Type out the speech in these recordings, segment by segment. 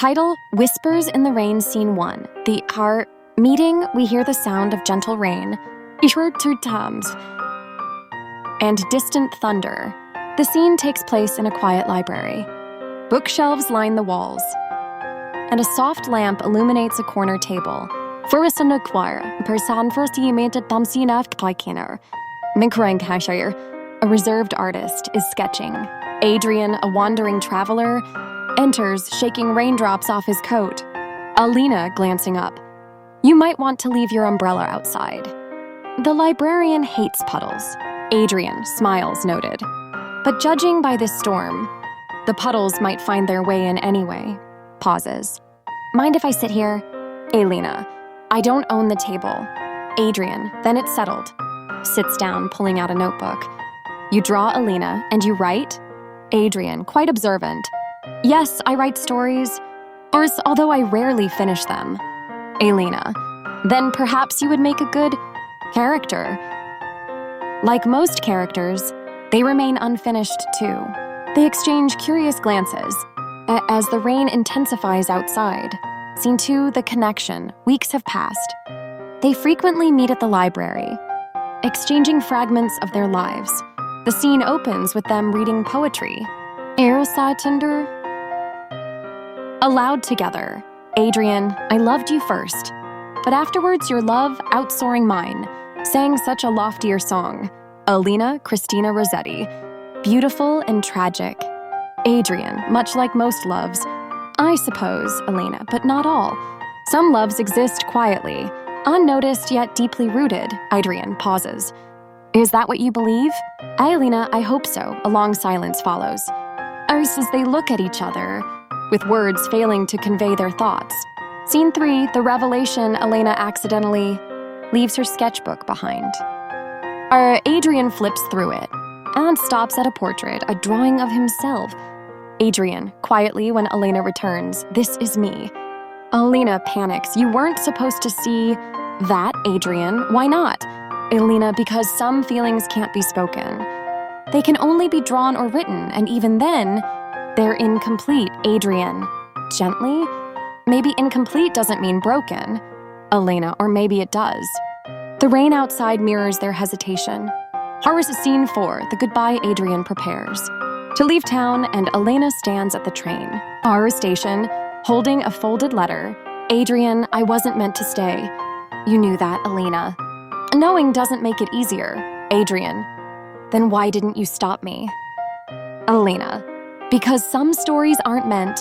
Title, Whispers in the Rain, Scene 1. Our meeting, we hear the sound of gentle rain, ich heard 2 times, and distant thunder. The scene takes place in a quiet library. Bookshelves line the walls, and a soft lamp illuminates a corner table. Forrest and choir, person first imated Tamsina Kaikiner. Minkrang a reserved artist, is sketching. Adrian, a wandering traveler, enters, shaking raindrops off his coat. Alina, glancing up. You might want to leave your umbrella outside. The librarian hates puddles. Adrian smiles, noted. But judging by this storm, the puddles might find their way in anyway. Pauses. Mind if I sit here? Alina. I don't own the table. Adrian. Then it's settled. Sits down, pulling out a notebook. You draw, Alina, and you write? Adrian, quite observant. Yes, I write stories, although I rarely finish them. Alina. Then perhaps you would make a good character. Like most characters, they remain unfinished too. They exchange curious glances as the rain intensifies outside. Scene 2, the connection. Weeks have passed. They frequently meet at the library, exchanging fragments of their lives. The scene opens with them reading poetry. Tinder. Aloud together. Adrian, I loved you first, but afterwards your love outsoaring mine, sang such a loftier song. Alina, Christina Rossetti. Beautiful and tragic. Adrian, much like most loves. I suppose, Alina, but not all. Some loves exist quietly, unnoticed yet deeply rooted. Adrian pauses. Is that what you believe? Alina, I hope so. A long silence follows. As they look at each other, with words failing to convey their thoughts. Scene 3, the revelation. Elena accidentally leaves her sketchbook behind. Adrian flips through it and stops at a portrait, a drawing of himself. Adrian, quietly when Elena returns, this is me. Elena panics. You weren't supposed to see that, Adrian. Why not? Elena, because some feelings can't be spoken. They can only be drawn or written, and even then, they're incomplete. Adrian, gently? Maybe incomplete doesn't mean broken. Elena, or maybe it does. The rain outside mirrors their hesitation. Horror's Scene 4, the goodbye. Adrian prepares to leave town, and Elena stands at the train. Horror station, holding a folded letter. Adrian, I wasn't meant to stay. You knew that, Elena. Knowing doesn't make it easier. Adrian, then why didn't you stop me? Elena, because some stories aren't meant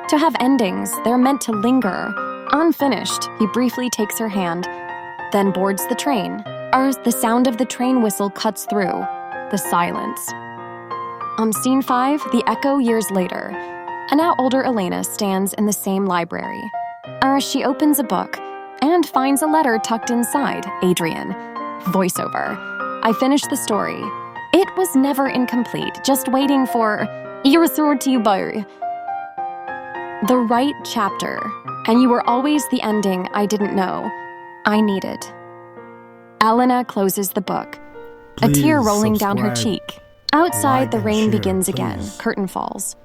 to have endings. They're meant to linger. Unfinished, he briefly takes her hand, then boards the train. The sound of the train whistle cuts through the silence. Scene 5, the echo years later. A now older Elena stands in the same library. She opens a book and finds a letter tucked inside. Adrian. Voiceover. I finished the story. It was never incomplete, just waiting for the right chapter. And you were always the ending I didn't know I needed. Elena closes the book, a tear rolling down her cheek. Outside, the rain begins again. Curtain falls.